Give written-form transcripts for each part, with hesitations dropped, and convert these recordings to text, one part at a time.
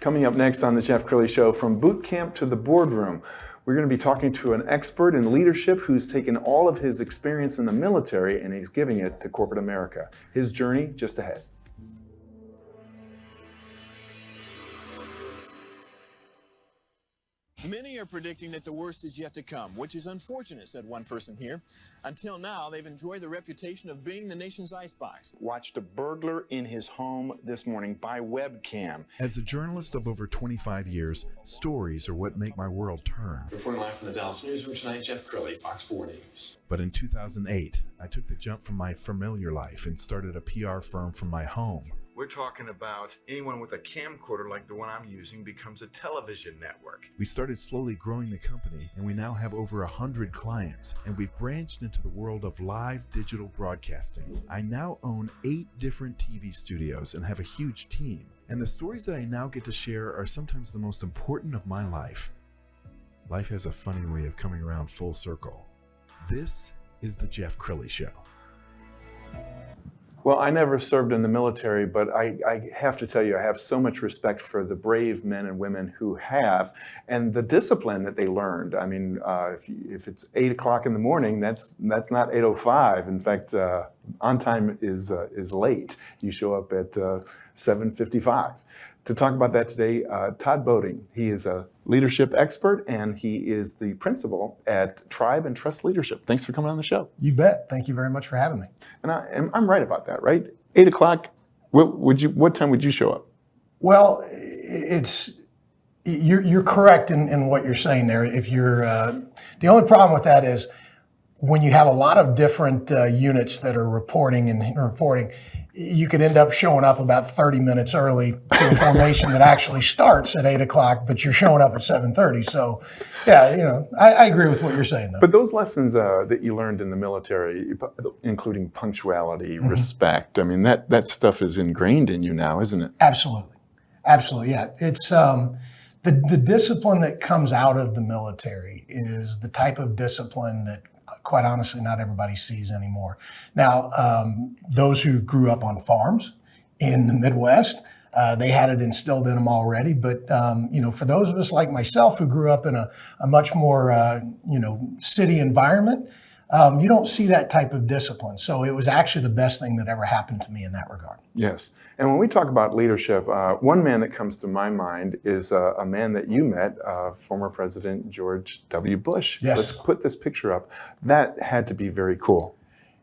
Coming up next on the Jeff Crilley Show, from boot camp to the boardroom, we're going to be talking to an expert in leadership who's taken all of his experience in the military and he's giving it to corporate America. His journey just ahead. Many are predicting that the worst is yet to come, which is unfortunate, said one person here. Until now, they've enjoyed the reputation of being the nation's icebox. Watched a burglar in his home this morning by webcam. As a journalist of over 25 years, stories are what make my world turn. Reporting live from the Dallas newsroom tonight, Jeff Crilley, Fox 4 News. But in 2008, I took the jump from my familiar life and started a PR firm from my home. We're talking about anyone with a camcorder like the one I'm using becomes a television network. We started slowly growing the company, and we now have over 100 clients, and we've branched into the world of live digital broadcasting. I now own 8 different TV studios and have a huge team. And the stories that I now get to share are sometimes the most important of my life. Life has a funny way of coming around full circle. This is the Jeff Crilley Show. Well, I never served in the military, but I have to tell you, I have so much respect for the brave men and women who have, and the discipline that they learned. I mean, if it's 8 o'clock in the morning, that's not 8:05. In fact, on time is late. You show up at 7:55. To talk about that today, Todd Boeding. He is a leadership expert, and he is the principal at Tribe and Trust Leadership. Thanks for coming on the show. You bet. Thank you very much for having me. And I'm right about that, right? 8 o'clock. What time would you show up? Well, you're correct in what you're saying there. If you're the only problem with that is when you have a lot of different units that are reporting, you could end up showing up about 30 minutes early to a formation that actually starts at 8 o'clock, but you're showing up at 7:30. So, yeah, I agree with what you're saying, though. But those lessons that you learned in the military, including punctuality, respect, I mean, that stuff is ingrained in you now, isn't it? Absolutely. Absolutely, yeah. It's the discipline that comes out of the military is the type of discipline that, quite honestly, not everybody sees anymore. Now, those who grew up on farms in the Midwest, they had it instilled in them already. But, for those of us like myself who grew up in a much more, city environment, you don't see that type of discipline. So it was actually the best thing that ever happened to me in that regard. Yes. And when we talk about leadership, one man that comes to my mind is a man that you met, former President George W. Bush. Yes. Let's put this picture up. That had to be very cool.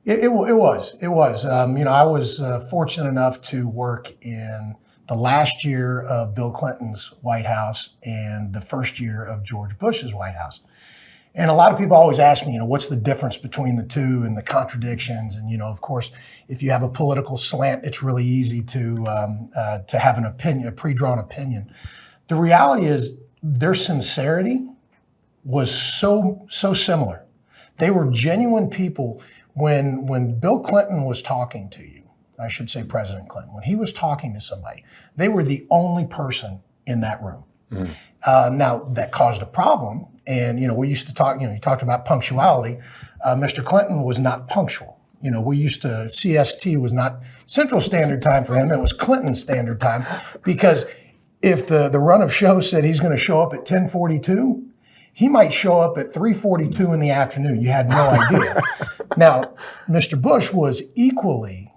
It was. I was fortunate enough to work in the last year of Bill Clinton's White House and the first year of George Bush's White House. And a lot of people always ask me, what's the difference between the two and the contradictions? And, of course, if you have a political slant, it's really easy to have an opinion, a pre-drawn opinion. The reality is their sincerity was so similar. They were genuine people. When Bill Clinton was talking to you, I should say President Clinton, when he was talking to somebody, they were the only person in that room. Now, that caused a problem. And, we used to talk, you talked about punctuality. Mr. Clinton was not punctual. We used to, CST was not Central Standard Time for him. It was Clinton Standard Time, because if the run of show said he's going to show up at 10:42, he might show up at 3:42 in the afternoon. You had no idea. Now, Mr. Bush was equally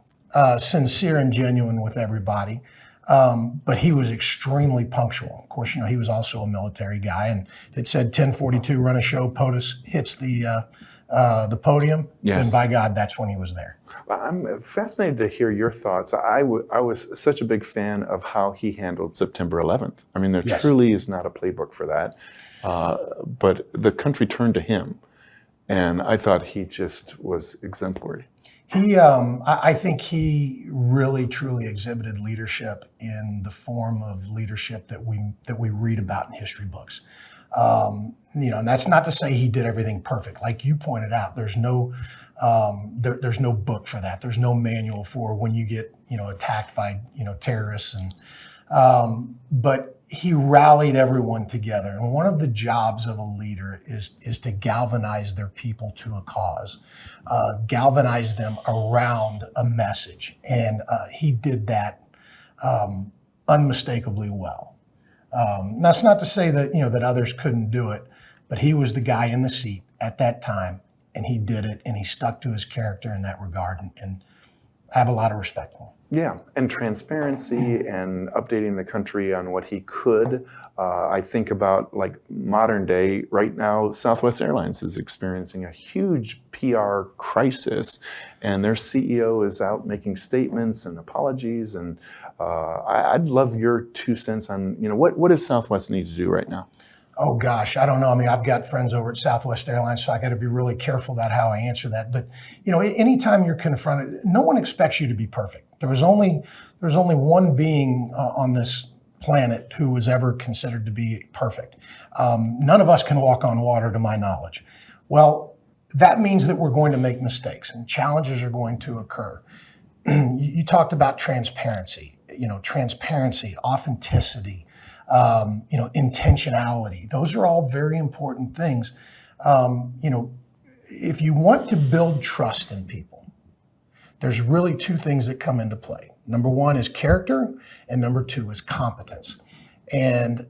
sincere and genuine with everybody. But he was extremely punctual. Of course, he was also a military guy, and if it said 10:42, run a show, POTUS hits the podium, yes. And by God, that's when he was there. I'm fascinated to hear your thoughts. I was such a big fan of how he handled September 11th. I mean, there Yes. truly is not a playbook for that, but the country turned to him, and I thought he just was exemplary. I think he really, truly exhibited leadership in the form of leadership that we read about in history books. And that's not to say he did everything perfect. Like you pointed out, there's no book for that. There's no manual for when you get, attacked by, terrorists. But he rallied everyone together. And one of the jobs of a leader is to galvanize their people to a cause, galvanize them around a message. And he did that unmistakably well. That's not to say that, that others couldn't do it, but he was the guy in the seat at that time, and he did it, and he stuck to his character in that regard, and I have a lot of respect for him. Yeah, and transparency and updating the country on what he could. I think about like modern day, right now, Southwest Airlines is experiencing a huge PR crisis, and their CEO is out making statements and apologies. And I'd love your 2 cents on, what does Southwest need to do right now? Oh gosh, I don't know. I mean, I've got friends over at Southwest Airlines, so I got to be really careful about how I answer that. But anytime you're confronted, no one expects you to be perfect. There's only one being on this planet who was ever considered to be perfect. None of us can walk on water, to my knowledge. Well, that means that we're going to make mistakes, and challenges are going to occur. You talked about transparency. Transparency, authenticity. Intentionality. Those are all very important things. If you want to build trust in people, there's really 2 things that come into play. Number 1 is character, and number 2 is competence. And,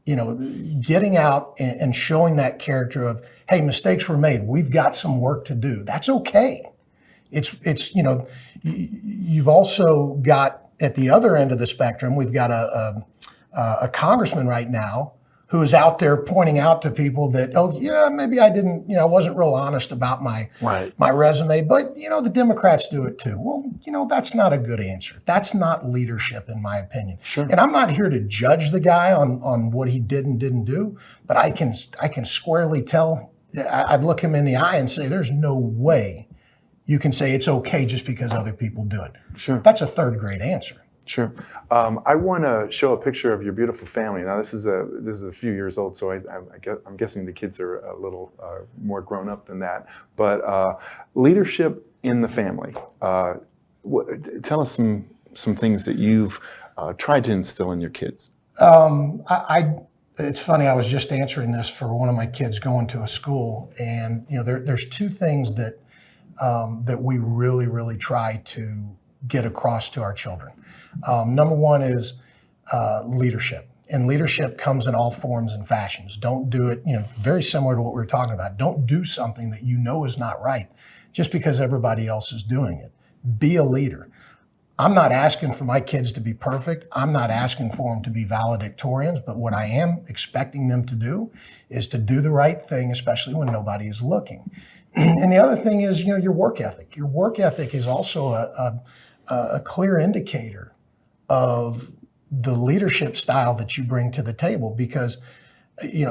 getting out and showing that character of, hey, mistakes were made. We've got some work to do. That's okay. It's you've also got at the other end of the spectrum, we've got a congressman right now who is out there pointing out to people that, oh yeah, maybe I didn't, I wasn't real honest about my resume, but the Democrats do it too. Well, that's not a good answer. That's not leadership, in my opinion. Sure. And I'm not here to judge the guy on what he did and didn't do, but I can squarely tell. I'd look him in the eye and say, there's no way you can say it's okay just because other people do it. Sure. That's a third grade answer. Sure. I want to show a picture of your beautiful family. Now, this is a few years old, so I'm guessing the kids are a little more grown up than that. But leadership in the family. Tell us some things that you've tried to instill in your kids. It's funny. I was just answering this for one of my kids going to a school, and there's 2 things that we really, really try to get across to our children. Number 1 is leadership. And leadership comes in all forms and fashions. Don't do it, very similar to what we were talking about. Don't do something that is not right just because everybody else is doing it. Be a leader. I'm not asking for my kids to be perfect. I'm not asking for them to be valedictorians, but what I am expecting them to do is to do the right thing, especially when nobody is looking. And the other thing is, your work ethic. Your work ethic is also a clear indicator of the leadership style that you bring to the table, because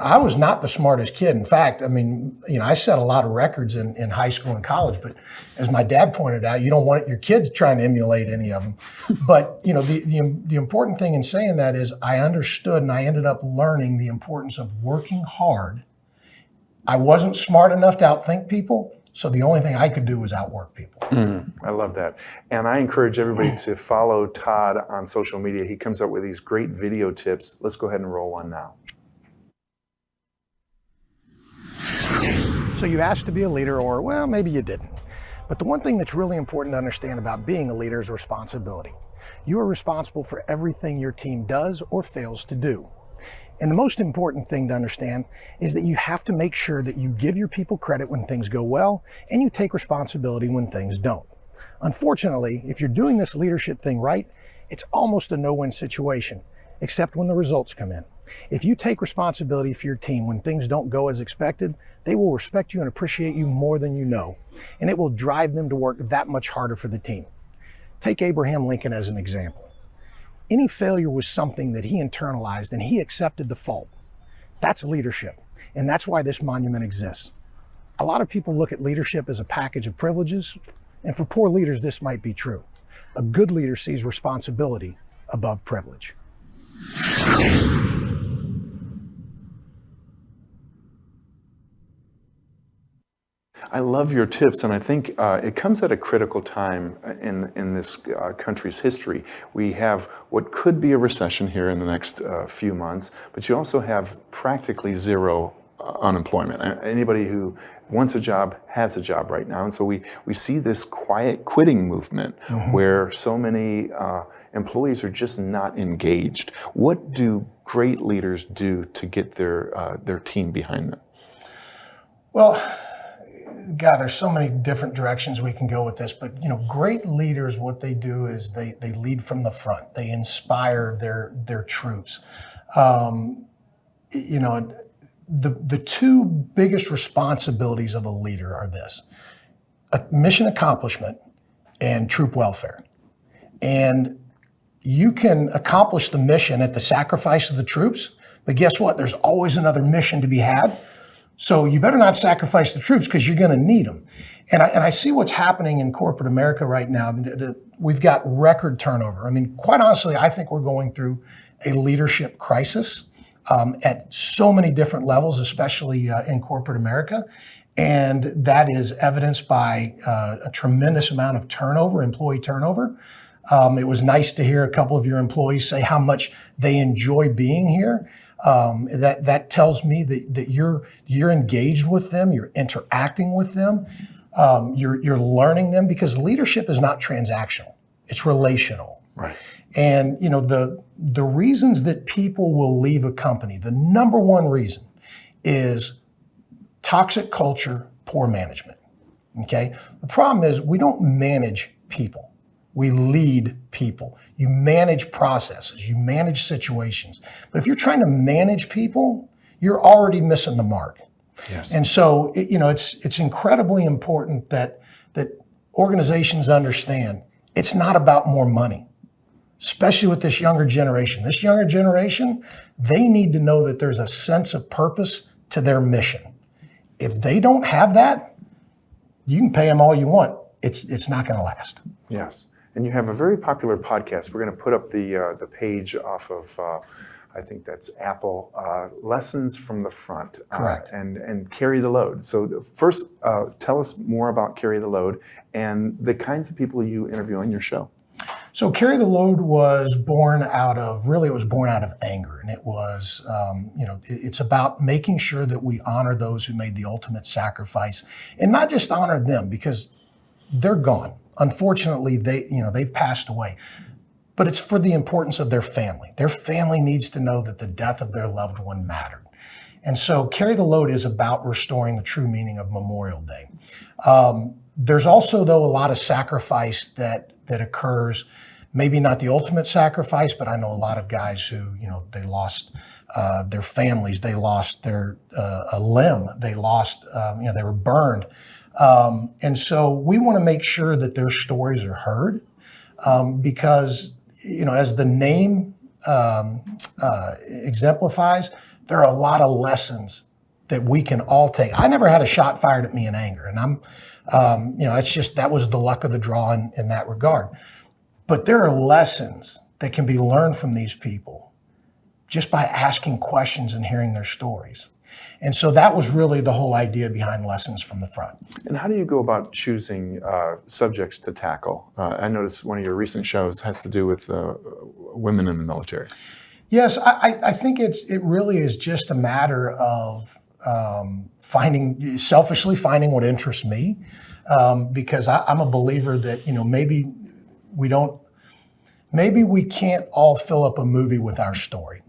I was not the smartest kid. In fact, I set a lot of records in high school and college, but as my dad pointed out, you don't want your kids trying to emulate any of them. But the important thing in saying that is I understood, and I ended up learning the importance of working hard. I wasn't smart enough to outthink people, so the only thing I could do was outwork people. I love that. And I encourage everybody to follow Todd on social media. He comes up with these great video tips. Let's go ahead and roll one now. So you asked to be a leader, or, well, maybe you didn't. But the one thing that's really important to understand about being a leader is responsibility. You are responsible for everything your team does or fails to do. And the most important thing to understand is that you have to make sure that you give your people credit when things go well, and you take responsibility when things don't. Unfortunately, if you're doing this leadership thing right, it's almost a no-win situation, except when the results come in. If you take responsibility for your team when things don't go as expected, they will respect you and appreciate you more than you know, and it will drive them to work that much harder for the team. Take Abraham Lincoln as an example. Any failure was something that he internalized, and he accepted the fault. That's leadership, and that's why this monument exists. A lot of people look at leadership as a package of privileges, and for poor leaders, this might be true. A good leader sees responsibility above privilege. I love your tips, and I think it comes at a critical time in this country's history. We have what could be a recession here in the next few months, but you also have practically zero unemployment. Anybody who wants a job has a job right now, and so we see this quiet quitting movement where so many employees are just not engaged. What do great leaders do to get their team behind them? Well, God, there's so many different directions we can go with this, but great leaders, what they do is they lead from the front. They inspire their troops. The two biggest responsibilities of a leader are this: mission accomplishment and troop welfare. And you can accomplish the mission at the sacrifice of the troops, but guess what? There's always another mission to be had. So you better not sacrifice the troops, because you're going to need them. And I see what's happening in corporate America right now. We've got record turnover. I mean, quite honestly, I think we're going through a leadership crisis at so many different levels, especially in corporate America. And that is evidenced by a tremendous amount of turnover, employee turnover. It was nice to hear a couple of your employees say how much they enjoy being here. That tells me that you're engaged with them, you're interacting with them, you're learning them, because leadership is not transactional, it's relational. Right. And the reasons that people will leave a company, the number one reason is toxic culture, poor management. Okay? The problem is we don't manage people. We lead people. You manage processes, you manage situations. But if you're trying to manage people, you're already missing the mark. Yes. And so, it's incredibly important that organizations understand it's not about more money, especially with this younger generation. This younger generation, they need to know that there's a sense of purpose to their mission. If they don't have that, you can pay them all you want. It's not going to last. Yes. And you have a very popular podcast. We're going to put up the page off of, I think that's Apple, Lessons from the Front. Correct. And Carry the Load. So first, tell us more about Carry the Load and the kinds of people you interview on your show. So Carry the Load was born out of anger. And it was, it's about making sure that we honor those who made the ultimate sacrifice, and not just honor them because they're gone. Unfortunately, they've passed away, but it's for the importance of their family. Their family needs to know that the death of their loved one mattered. And so Carry the Load is about restoring the true meaning of Memorial Day. There's also, though, a lot of sacrifice that occurs, maybe not the ultimate sacrifice, but I know a lot of guys who, they lost their families, they lost a limb, they lost, they were burned. And so we want to make sure that their stories are heard, because, as the name exemplifies, there are a lot of lessons that we can all take. I never had a shot fired at me in anger, and that was the luck of the draw in that regard. But there are lessons that can be learned from these people just by asking questions and hearing their stories. And so that was really the whole idea behind Lessons from the Front. And how do you go about choosing subjects to tackle? I noticed one of your recent shows has to do with women in the military. Yes, I think it really is just a matter of selfishly finding what interests me, because I'm a believer that maybe we can't all fill up a movie with our story,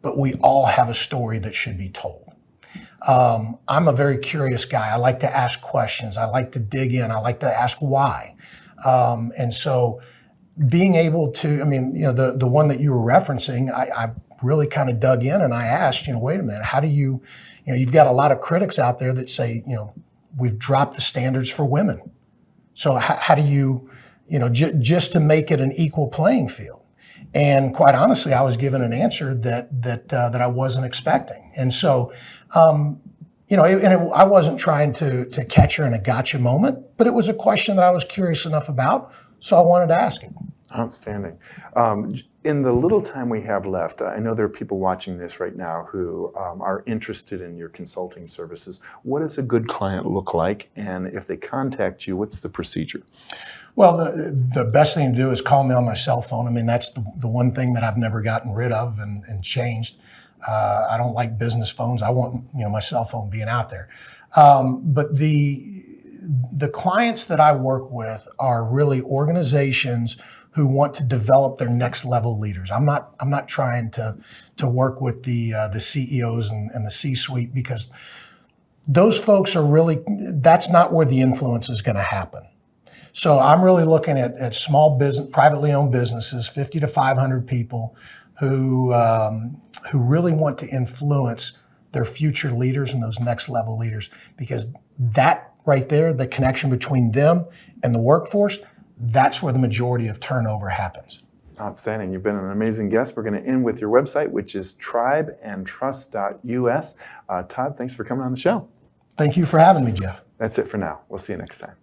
but we all have a story that should be told. I'm a very curious guy. I like to ask questions. I like to dig in. I like to ask why. And so being able to, the one that you were referencing, I really kind of dug in and I asked, wait a minute, how do you've got a lot of critics out there that say, we've dropped the standards for women. So how do you, just to make it an equal playing field? And quite honestly, I was given an answer that I wasn't expecting. And so, I wasn't trying to catch her in a gotcha moment, but it was a question that I was curious enough about, so I wanted to ask it. Outstanding. In the little time we have left, I know there are people watching this right now who are interested in your consulting services. What does a good client look like? And if they contact you, what's the procedure? Well, the best thing to do is call me on my cell phone. That's the one thing that I've never gotten rid of and changed. I don't like business phones. I want my cell phone being out there. But the clients that I work with are really organizations who want to develop their next level leaders. I'm not trying to work with the CEOs and the C-suite, because those folks are really, that's not where the influence is going to happen. So I'm really looking at small business, privately owned businesses, 50 to 500 people who really want to influence their future leaders and those next level leaders, because that right there, the connection between them and the workforce, that's where the majority of turnover happens. Outstanding. You've been an amazing guest. We're going to end with your website, which is tribeandtrust.us. Todd, thanks for coming on the show. Thank you for having me, Jeff. That's it for now. We'll see you next time.